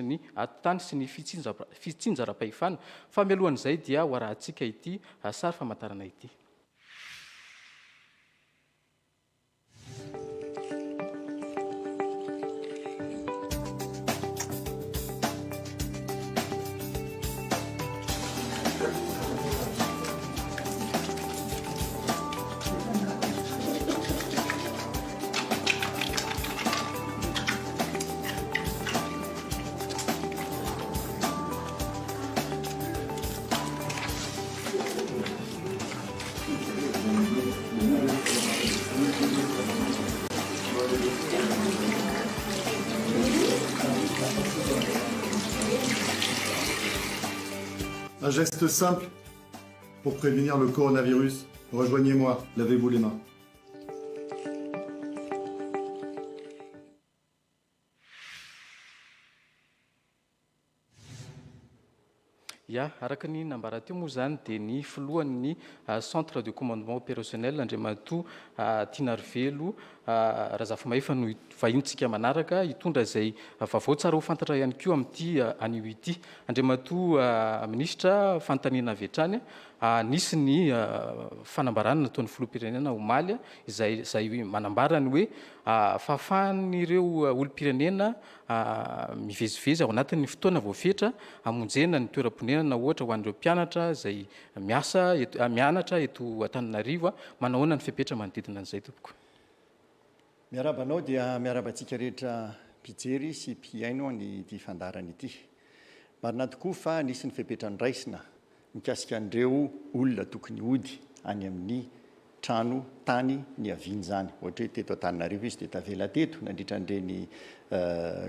ny atany sy ny fitsinjara-pahefana fa mialohan'izay dia ho arahantsika ity sary famantarana ity. Un geste simple pour prévenir le coronavirus. Rejoignez-moi, lavez-vous les mains. Ya, araka ny nambara teo moa zany dia ny filohan'ny centre de commandement opérationnel Andriamatoa Tinarivelo Razafimahefy no vahintsika manaraka hitondra izay vaovao tsara ho fantatra ihany koa amin'ity anio ity. Andriamatoa ministra fanontaniana avy hatrany nisy ny fanambarana nataon'ny filoham-pirenena omaly izay manambarany hoe fahafahan'ireo olom-pirenena mivezivezy ao anatin'ny fotoana voafetra hamonjena ny toeram-ponenana ohatra ho an'ireo mpianatra izay mianatra eto Antananarivo manahoana ny fepetra manodidina an'izay tompoko. Miarabanao dia miarabantsika rehetra mpijery sy mpiaino ny fandarana ity. Marina tokoa fa nisy ny fepetrany raisina mikasika an'ireo olona tokony hody any amin'ny trano tany ny aviany zany. Ohatra hoe teto Antananarivo izy dia tavela teto nandritra an'ireny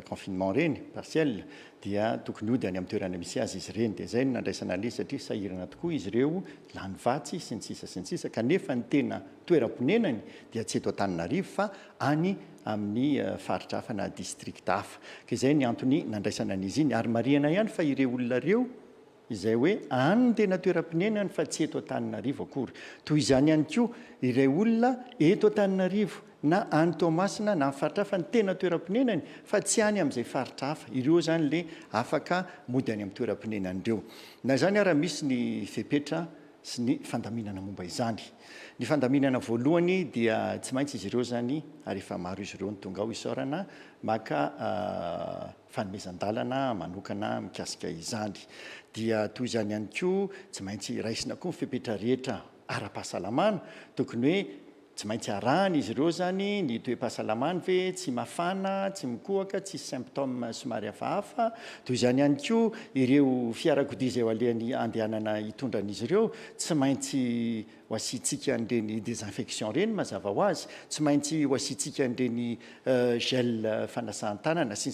confinement reny partiel dia tokony hody any amin'ny toerana misy azy izy reny. Dia izay no nandraisana an'ilay satria sahirana tokoa izy ireo lany vatsy sy ny sisa kanefa ny tena toeram-ponenany dia tsy eto Antananarivo fa any amin'ny faritra hafa na district hafa. Ka izay ny antony nandraisana an'izy iny ary marihana ihany fa ireo olona ireo izay hoe any tena toeram-ponenany fa tsy eto Antananarivo akory. Toy izany ihany koa ireo olona eto Antananarivo na any Toamasina na faritra hafa ny tena toeram-ponenany fa tsy any amin'izay faritra hafa. Ireo zany le afaka mody any amin'ny toeram-ponenan'ireo. Na izany ara misy ny fepetra sy ny fandaminana momba izany. Ny fandaminana voalohany dia tsy maintsy izy ireo zany ary efa maro izy ireo ny tonga ao isaorana maka fanomezan-dalana manokana mikasika izany. Dia toy izany ihany koa tsy maintsy raisina koa ny fepetra rehetra ara-pahasalamana tokony hoe tsy maintsy arahany izy ireo zany ny toe-pahasalamana ve tsy mafana, tsy mikohaka, tsy symptôme somary hafahafa. Toy izany ihany koa ireo fiarakodia izay alehan'ny andehanana hitondran'izy ireo tsy maintsy ho asiantsika an'ireny désinfection reny mazava ho azy, tsy maintsy ho asiantsika an'ireny gel fanasan-tanana sy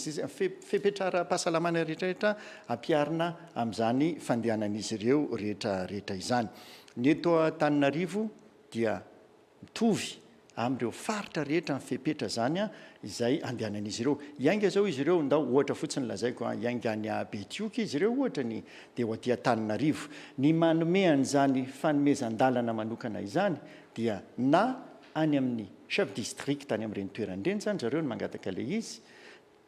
fepetra ara-pahasalamana rehetrarehetra ampiarina amin'izany fandehanan'izy ireo rehetrarehetra izany. Ny eto Antananarivo dia mitovy amin'ireo faritra rehetra ny fepetra zany izay andehanan'izy ireo. Iainga zao izy ireo ndao ohatra fotsiny lazaiko iainga any Betioky izy ireo ohatrany dia ho aty Antananarivo. Ny manome an'izany fanomezan-dalana manokana izany dia na any amin'ny chef district any amin'ireny toeran'ireny zany zareo no mangataka ilay izy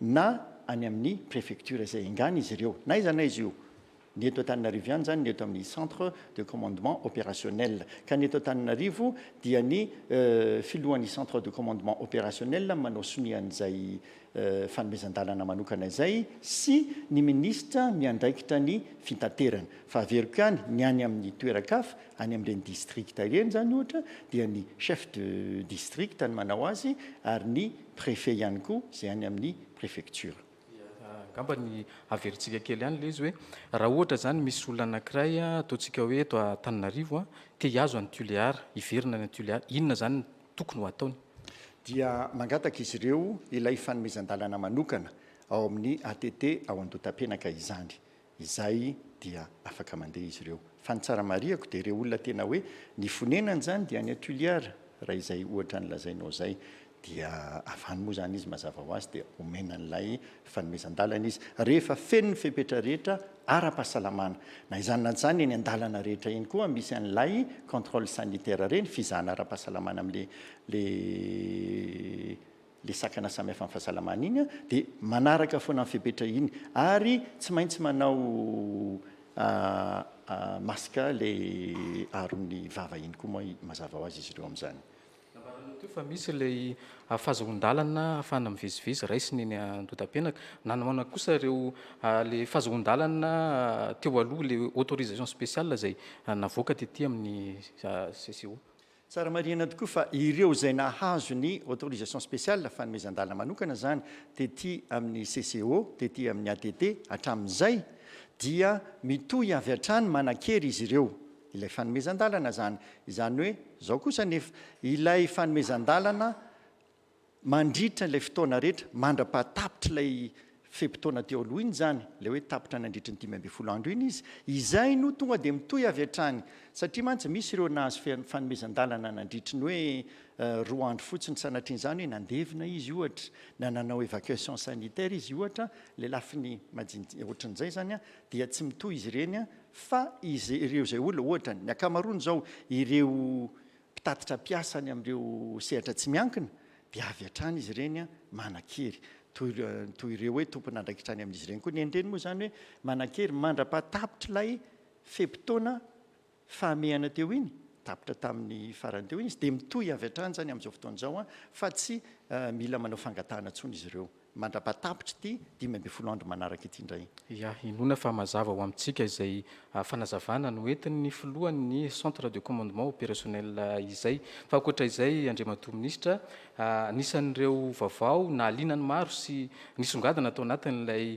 na any amin'ny préfecture izay ingany izy ireo. Na iza na izy io. Ny eto Antananarivo ihany zany ny eto amin'ny centre de commandement opérationnel. Ka ny eto Antananarivo dia ny filohan'ny centre de commandement opérationnel manao sonian'izay fanomezan-dalana manokana izay sy ny ministra miandraikitra ny fitaterana. Fa averiko ihany ny any amin'ny toeran-kafa any amin'ireny district ireny zany ohatra dia ny chef de district ny manao azy ary ny préfet ihany koa izay any amin'ny préfecture. Gamba ny averintsika kely ihany le izy hoe raha ohatra zany misy olona anankiray ataontsika hoe eto Antananarivo te hiazo any Tuléar, hiverina any Tuléar, inona zany tokony ho ataony? Dia mangataka izy ireo ilay fanomezan-dalana manokana ao amin'ny ATT ao Andotapenaka izany. Izay dia afaka mandeha izy ireo. Fa ny tsara mariako dia ireo olona tena hoe ny fonenany zany dia any Tuléar raha izay ohatra ny lazainao zay. Dia avany moa zany izy mazava ho azy dia omena an'ilay fanomezan-dalana izy rehefa feno ny fepetra rehetra ara-pahasalamana. Na izany na zany eny an-dalana rehetra eny koa misy an'ilay contrôle sanitaire reny fizahana ara-pahasalamana amin'le le sakana samihafa amin'ny fahasalamana iny a dia manaraka foana amin'ny fepetra iny ary tsy maintsy manao masika le aron'ny vava iny koa moa mazava ho azy izy ireo amin'izany. Teo fa misy ilay fahazahon-dalana ahafahana mivezivezy raisiny eny an-dotam-pianaka na namana kosa ireo le fahazahon-dalana teo aloha le autorisation spéciale izay navoaka tetỳ amin'ny CCO. Tsara marihana tokoa fa ireo izay nahazo ny autorisation spéciale fanomezan-dalana manokana izany tetỳ amin'ny CCO, tetỳ amin'ny ATT hatramin'izay dia mitohy avy hatrany manan-kery izy ireo ilay fanomezan-dalana zany. Izany hoe zao kosa nefa ilay fanomezan-dalana mandritra ilay fotoana rehetra, mandra-pahatapitra ilay fepitoana teo aloha iny zany, ilay hoe tapitra nandritra ny 15 andro iny izy, izay no tonga dia mitohy avy hatrany. Satria mantsy misy ireo nahazo fanomezan-dalana nandritra ny hoe 2 andro fotsiny sanatriany izany hoe nandevina izy ohatra, na nanao évacuation sanitaire izy ohatra, le lafiny ohatran'izay zany a, dia tsy mitohy izy ireny a, fa ireo izay olona ohatra ny akamaroany zao ireo mpitatitra mpiasany amin'ireo sehatra tsy miankina, dia avy hatrany izy ireny a manan-kery. Toy ireo hoe tompona andraikitrany amin'izy ireny koa ny endreny moa zany hoe manan-kery mandra-pahatapitra ilay fepitoana fahamehana teo iny, tapitra tamin'ny farany teo iny izy, dia mitohy avy hatrany zany amin'izao fotoan'izao a, fa tsy mila manao fangatahana intsony izy ireo. Mandra-pahatapitra ity 15 andro manaraka ity indray. Ya, inona fa mazava ho amintsika izay fanazavana no entin'ny filohan'ny centre de commandement opérationnel izay. Fa ankoatra izay, Andriamatoa Minisitra, nisan'ireo vaovao na alinany maro sy nisongadina atao anatin'ilay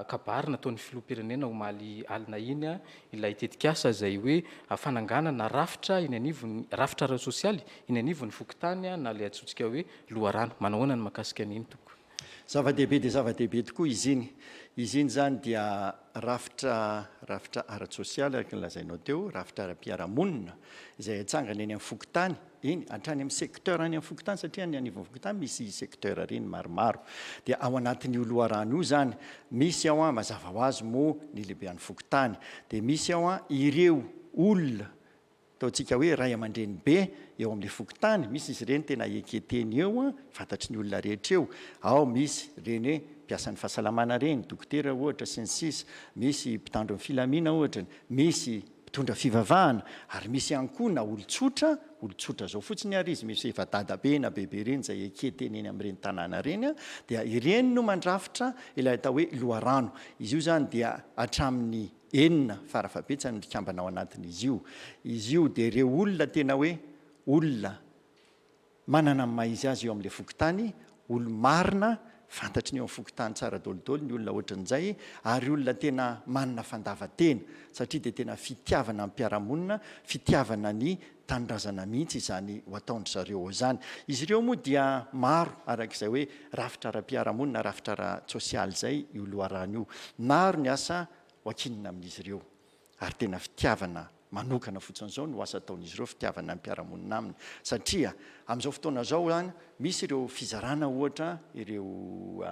kabary nataon'ny filoham-pirenena omaly alina iny ilay tetikasa izay hoe fananganana rafitra iny anivon'ny rafitra ara-sosialy iny anivon'ny fokontany na ilay atsotsika hoe loharano. Manao ahoana ny mahakasika an'iny toko? Zava-dehibe dia zava-dehibe tokoa izy iny. Izy iny zany dia rafitra ara-sosialy araka ny lazainao teo, rafitra ara-piarahamonina izay atsangana eny amin'ny fokontany, eny hatrany amin'ny secteur any amin'ny fokontany satria ny anivon'ny fokontany misy secteur reny maromaro. Dia ao anatin'io loharano io zany misy ao mazava ho azy moa ny lehibe an'ny fokontany, dia misy ao ireo olona ataontsika hoe ray aman-dreny be eo amin'ilay fokontany, misy izy ireny tena eketeny eo fantatry ny olona rehetra eo. Ao misy ireny hoe mpiasan'ny fahasalamana reny, dokotera ohatra sy ny sisa, misy mpitandro ny filamina ohatra, misy mpitondra fivavahana, ary misy ihany koa na olon-tsotra zao fotsiny ary izy misy efa dadabe na bebe reny izay eketeny eny amin'ireny tanàna reny dia ireny no mandrafitra ilay atao hoe loharano. Izy io zany dia hatramin'ny 9 farafabetsany ny kambana ao anatin'izy io. Izy io dia ireo olona tena hoe olona manana ny maha-izy azy eo amin'ilay fokontany, olo-marina fantatry ny eo amin'ny fokontany tsara dolidolo ny olona ohatran'izay, ary olona tena manana fandavan-tena satria dia tena fitiavana amin'ny mpiarahamonina, fitiavana ny tanindrazana mihitsy izany ho ataondry zareo ao izany. Izy ireo moa dia maro arak'izay hoe rafitra ara-piarahamonina, rafitra ara-sosialy izay io loharano io. Maro ny asa ho akinina amin'izy ireo ary tena fitiavana manokana fotsiny izao no asa ataon'izy ireo, fitiavana amin'ny mpiarahamonina aminy. Satria amin'izao fotoana izao zany misy ireo fizarana ohatra, ireo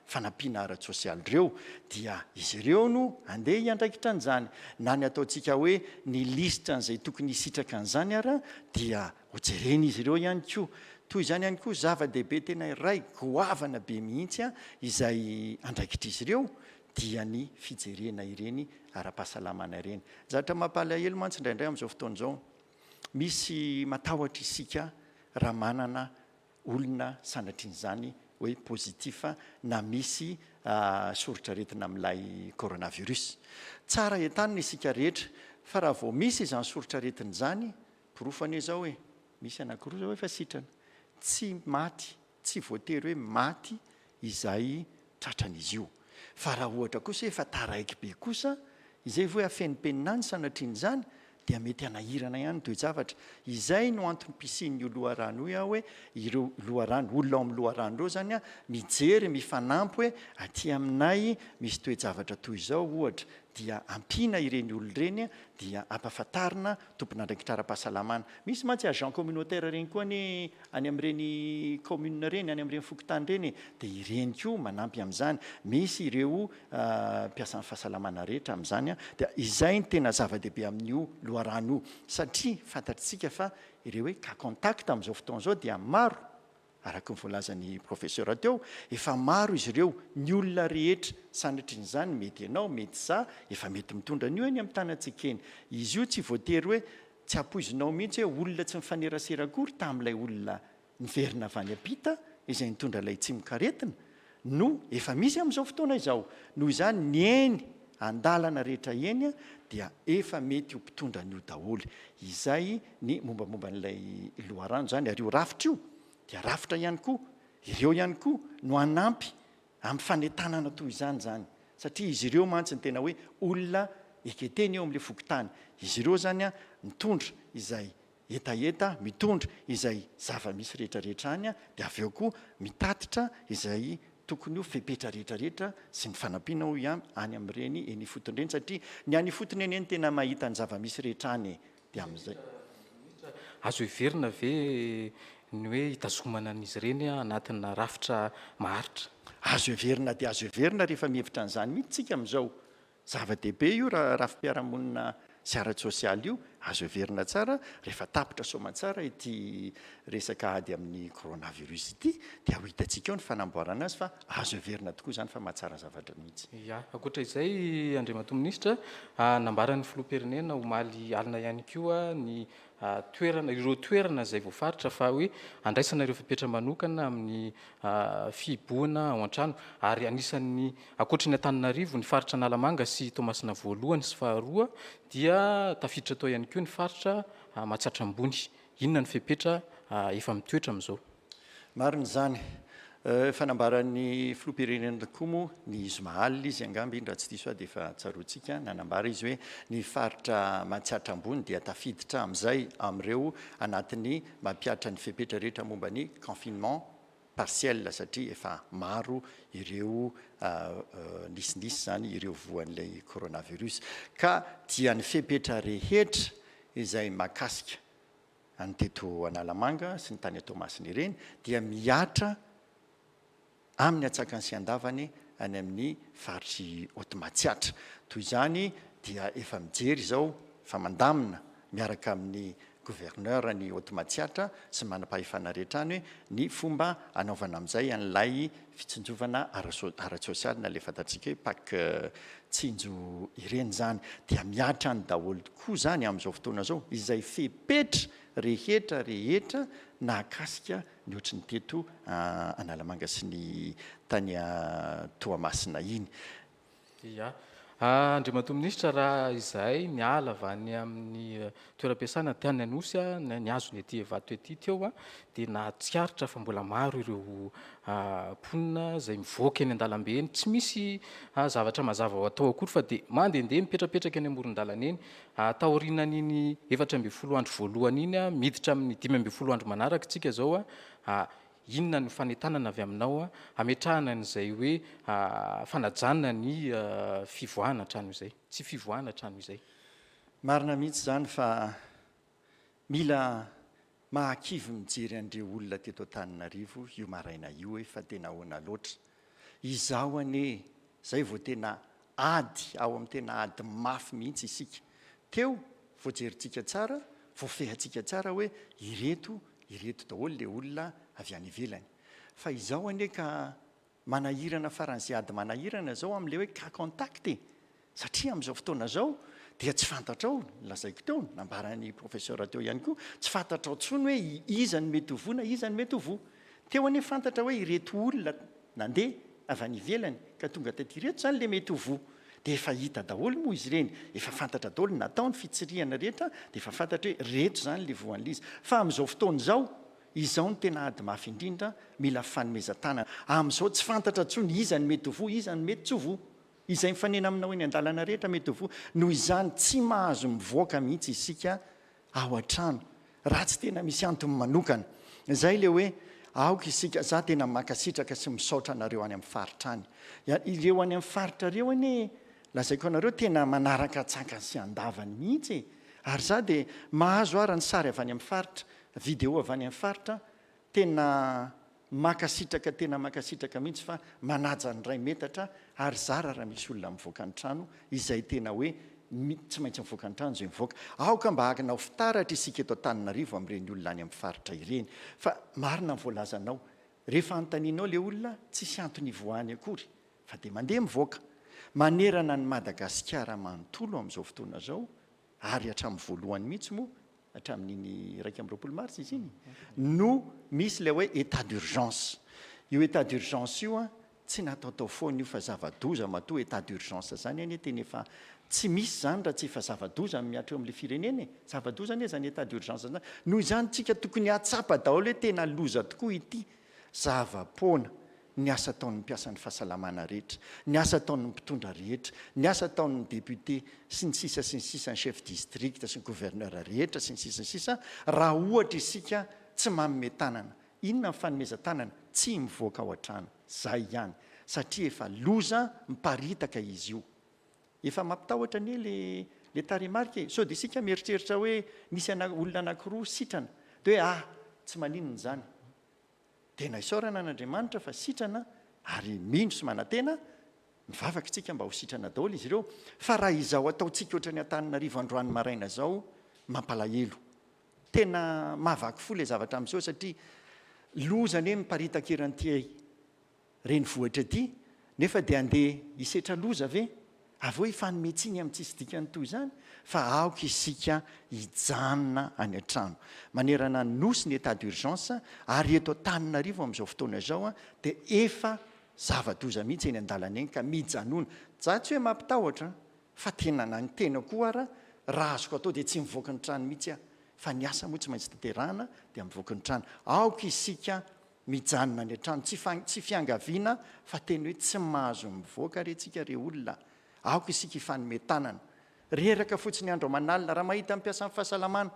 fanampiana ara-sosialy ireo, dia izy ireo no andeha hiandraikitra an'izany. Na ny ataontsika hoe ny lisitra an'izay tokony hisitraka an'izany ara dia hojereny izy ireo ihany koa. Toy izany ihany koa zava-dehibe tena iray goavana be mihitsy izay andraikitra izy ireo dia ny fijerena ireny ara-pahasalamana ireny. Zavatra mampalahelo mantsy indraindray amin'izao fotoana izao, misy matahotra isika raha manana olona sanatrian'izany hoe pozitif na misy soritra retina amin'ilay coronavirus. Tsara entanina isika rehetra, fa raha vao misy izany soritra retin'izany, pirofany izao hoe misy anankiroa zao efa sitrana, tsy maty, tsy voatery hoe maty izay tratran'izy io. Fa raha ohatra kosa efa taraiky be kosa, izay hoe afenimpenina any sanatrian'izany, dia mety anahirana ihany toe-javatra. Izay no antony mpisin'io loharano io hoe ireo loharano, olona ao amin'ny loharano ireo zany mijery, mifanampy hoe aty aminay misy toe-javatra toy izao ohatra, dia ampiana ireny olona ireny dia ampahafantarina tompona andraikitra ara-pahasalamana. Misy mantsy agent communautaire reny koa any amin'ireny commune reny, any amin'ireny fokontany reny, dia ireny koa manampy amin'izany. Misy ireo mpiasan'ny fahasalamana rehetra amin'izany, dia izay ny tena zava-dehibe amin'io loharano io, satria fantatritsika fa ireo hoe cas contact amin'izao fotoana izao dia maro araka ny voalazan'ny professeur teo efa maro izy ireo ny olona rehetra sanatr'izany mety ianao mety za efa mety mitondra an'io eny amin'ny tanantsika eny izy io tsy voatery hoe tsy ampoizinao mihitsy hoe olona tsy mifaneraserakory tamin'ilay olona niverina avy any ampita izay nitondra ilay tsy mikaretina no efa misy amin'izao fotoana izao noho izany ny eny andalana rehetra eny dia efa mety ho mpitondra an'io daholo izay ny mombamomba n'ilay loharano zany ary io rafitra io dia rafitra ihany koa ireo ihany koa no anampy amin'ny fanetanana toy izany zany satria izy ireo mantsy ny tena hoe olona eketeny eo amin'ilay fokotany izy ireo zany mitondra izay etaeta mitondra izay zava-misy rehetrarehetra any dia avy eo koa mitatitra izay tokony ho fepetra rehetrarehetra sy ny fanampiana ho any amin'ireny eny ifotony ireny satria ny any ifotony eny eny tena mahita ny zava-misy rehetra any dia amin'izay azo heverina ve ny hoe hitazomana an'izy ireny anatina rafitra maharitra azo heverina dia azo heverina rehefa mihevitra an'izany mihitsy tsika amin'izao zava-dehibe io raha rafim-piarahamonina sy ara-tsosialy io azo heverina tsara rehefa tapitra soamantsara ity resaka ady amin'ny coronavirus ity dia ho hitantsika eo ny fanamboarana azy fa azo heverina tokoa izany fa mahatsara zavatra mihitsy ya ankoatra izay Andriamato minisitra nambaran'ny filoham-pirenena omaly alina ihany koa ny toerana ireo toerana izay voafaritra fa hoe andraisana ireo fipetra manokana amin'ny fiboana ao an-trano ary anisan'ny ankoatra ny Antananarivo ny faritra Analamanga sy Toamasina voalohany sy faharoa dia tafiditra tao ihany koa ny faritra Mahatsatram-bony inona ny fipetra efa mitoetra amin'izao marina izany fanambaran'ny filoham-pirenena koa moa ny Ismaal izy angamby raha tsy diso dia efa tsaroantsika nanambara izy hoe ny faritra Mahatsatram-bony dia tafiditra amin'izay amin'ireo anatin'ny mampiatra ny fipetra rehetra momba ny confinement partiel satria efa maro ireo nisindisy zany ireo voan'ilay coronavirus ka dia ny fipetra rehetra izay mahakasika any teto Analamanga sy ny tany Toamasina ireny dia miatra amin'ny atsakany sy andavany any amin'ny faritry Otmatsiatra toy izany dia efa mijery izao fa mandamina miaraka amin'ny gouverneur ny Otmatsiatra sy manam-pahefana rehetra any hoe ny fomba anaovana amin'izay an'ilay fitsinjovana ara-tsosialy na le fantatsika hoe pak tsinjo ireny zany dia miatra any daholo tokoa zany amin'izao fotoana zao izay fepetra rehetra nahakasika ny ohatry ny teto Analamanga sy ny tany Toamasina iny ya Andriamato minisitra raha izay niala avy any amin'ny toeram-piasana tany Anosy ny azo ny ety Ivato ety teo dia nahatsiaritra fa mbola maro ireo mponina izay mivoaka eny an-dalambe eny tsy misy zavatra mazava ho atao akory fa dia mandehandeha mipetrapetraka eny amoron-dalana eny taorianan'iny 12 andro voalohany iny miditra amin'ny 15 andro manaraka tsika zao inona ny fanetanana avy aminao ametrahana n'izay hoe fanajana ny fivoahana trano izay tsy fivoahana trano izay marina mihitsy zany fa mila mahakivy mijery an'ireo olona teto Antananarivo io maraina io hoe fa tena ahoana loatra izaho anie zay vao tena ady ao amin'ny tena ady mafy mihitsy isika teo voajerytsika tsara voafehantsika tsara hoe ireto daholo le olona avy any ivelany fa izaho anie ka manahirana faran'izay ady manahirana zao amin'le hoe cas contact satria amin'izao fotoana zao dia tsy fantatrao lazaiko teo nambaran'ny professeur teo ihany koa tsy fantatrao tsony hoe iza ny mety ho voana iza ny mety ho vo teo anie fantatra hoe ireto olona nandeha avy any ivelany ka tonga tety ireto zany le mety ho vo dia efa hita daholo moa izy ireny efa fantatra daholo natao ny fitsirihana rehetra dia efa fantatra hoe reto zany le voan'izy fa amin'izao fotoana izao izao ny tena ady mafy indrindra mila fanomezan-tanana amin'izao tsy fantatra tsony iza ny mety ho vo iza ny mety tsy ho vo izay mifanena aminao eny an-dalana rehetra mety ho vo noho izany tsy mahazo mivoaka mihitsy isika ao an-trano raha tsy tena misy antony manokana izay le hoe aoka isika za tena makasitraka sy misaotra anareo any amin'ny faritra any ireo any amin'ny faritra reo anie lazaiko anareo tena manaraka tsakany sy andavany mihitsy ary za dia mahazo ara ny sary avy any amin'ny faritra video avy any amin'ny faritra tena makasitraka mihitsy fa manaja ny ray metatra ary zara raha misy olona mivoaka ny trano izay tena hoe tsy maintsy mivoaka ny trano zay mivoaka aoka mba hakinao fitaratra isika eto Antananarivo amin'ireny olona any amin'ny faritra ireny fa marina ny voalazanao rehefa antaninao le olona tsisy antony ivoany akory fa de mandeha mivoaka manerana ny Madagasikara manontolo amin'izao fotoana zao ary hatramin'ny voalohany mihitsy moa hatramin'iny 2 mars izy iny no misy le hoe état d'urgence. Io état d'urgence io a tsy nataotao foana io fa zava-doza matoa état d'urgence zany any teny efa tsy misy zany raha tsy efa zava-doza miatra eo amin'le firenena zava-doza anie zany état d'urgence zany noho izany tsika tokony hatsapa daholo hoe tena loza tokoa ity zava-poana ny asa ataon'ny mpiasan'ny fahasalamana rehetra ny asa ataon'ny mpitondra rehetra ny asa ataon'ny député sy ny sisa sy ny sisa ny chef district sy ny gouverneur rehetra sy ny sisa ny sisa raha ohatra isika tsy manome tanana inona ny fanomezan-tanana tsy mivoaka ao an-trano zay ihany satria efa loza miparitaka izy io efa mampitahotra anie le tarimarika sao de isika mieritreritra hoe nisy olona anankiroa sitrana de hoe tsy maninona zany tena isaorana an'Andriamanitra fa sitrana ary mindro sy manantena mivavaka tsika mba ho sitrana daholo izy ireo fa raha izao ataontsika ohatran'ny Antananarivo androany maraina zao mampalahelo tena mahavaky fo le zavatra amin'izao satria lozany hoe miparitaka eranty reny vohitra ty nefa de andeha isetra loza ve avy eo ifanometsiny amin'ntsisy dikany toy izany fa aoka isika hijanona any an-trano manerana ny nosy ny état d'urgence ary eto Antananarivo amin'izao fotoana zao de efa zava-doza mihitsy eny an-dalana eny ka mijanona za tsy hoe mampitahotra fa tena nantena koa raha azoko atao de tsy mivoaka ny trano mihitsy fa ny asa moa tsy maintsy tanterahana de mivoaka ny trano aoka isika mijanona any an-trano tsy fiangaviana fa tena hoe tsy mahazo mivoaka retsika re olona aoka isika ifanome tanana reraka fotsiny andro manalina raha mahita mpiasan'ny fahasalamana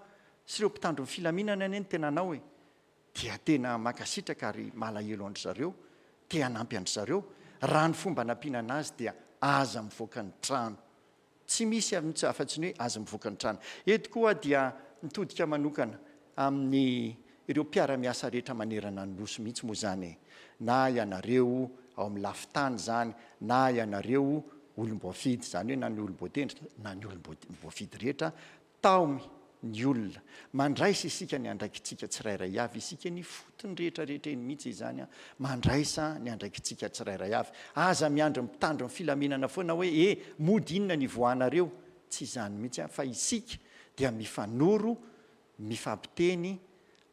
sy ireo mpitandro ny filaminana any eny tena anao hoe dia tena makasitraka ary malahelo andry zareo te hanampy andry zareo raha ny fomba nampiana azy dia aza mivoaka ny trano tsy misy amintsy afa-tsy ny hoe aza mivoaka ny trano eto koa dia mitodika manokana amin'ny ireo mpiara-miasa rehetra manerana ny nosy mihitsy moa zany na ianareo ao amin'ny lafitany zany na ianareo olom-boafidy zany hoe na ny olom-boatendry na ny olom-boafidy rehetra taomy ny olona mandraisa isika ny andraikitsika tsirairay avy isika ny fotony rehetrarehetra eny mihitsy izany mandraisa ny andraikitsika tsirairay avy aza miandro mpitandro ny filaminana foana hoe mody inona ny voanareo tsy izany mihitsy fa isika dia mifanoro mifampiteny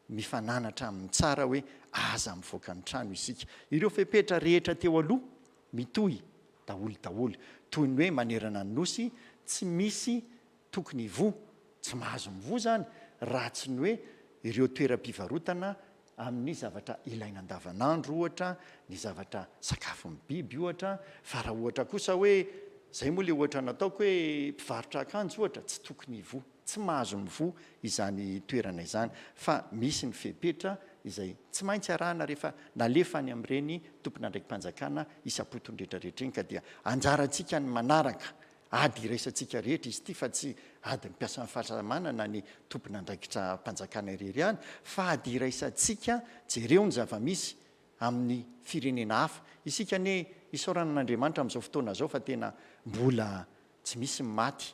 mifananatra amin'ny tsara hoe aza mivoaka ny trano isika ireo fepetra rehetra teo aloha mitohy daholo toy ny hoe manerana ny nosy tsy misy tokony vo tsy mahazo mivo zany raha tsy ny hoe ireo toeram-pivarotana amin'ny zavatra ilaina andavanandro ohatra ny zavatra sakafo ny biby ohatra fa raha ohatra kosa hoe zay moa le ohatra nataoko hoe mpivarotra akanjo ohatra tsy tokony vo tsy mahazo mivo izany toerana izany fa misy ny fepetra izay tsy maintsy arahana rehefa nalefa any amin'ireny tompona ndraiky mpanjakana isapotony rehetrarehetra eny ka dia anjarantsika ny manaraka ady iraisantsika rehetra izy ity fa tsy ady mpiasan'ny fahasalamana na ny tompona ndraikitra mpanjakana irery any fa ady iraisantsika jereo ny zava-misy amin'ny firenena hafa isika ne isaorana an'Andriamanitra amin'izao fotoana zao fa tena mbola tsy misy maty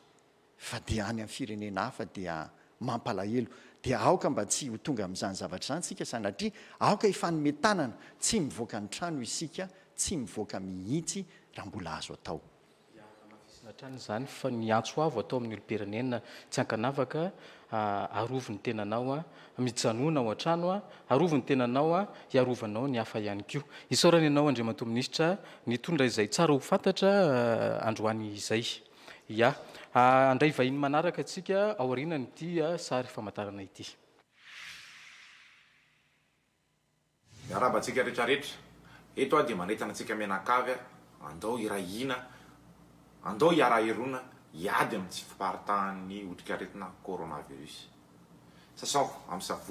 fa dia any amin'ny firenena hafa dia mampalahelo dia aoka mba tsy ho tonga amin'izany zavatra izany sika sanatria aoka ifanome tanana tsy mivoaka ny trano isika tsy mivoaka mihitsy raha mbola azo atao trano zany fa ny antso avo atao amin'ny olo-pirenena tsy ankanavaka arovo ny tenanao mijanona ao an-trano arovo ny tenanao hiarovanao ny hafa ihany koa isaorana ianao Andriamatoa Minisitra nitondra izay tsara ho fantatra androany izay andray vahiny manaraka atsika aorianany ity sary famantarana ity miarabantsika rehetrarehetra eto dia manentana antsika menakavy andao irahina andao hiara-irona hiady amin'ny tsy fiparitahan'ny otrikaretina coronavirus sasao amin'ny savony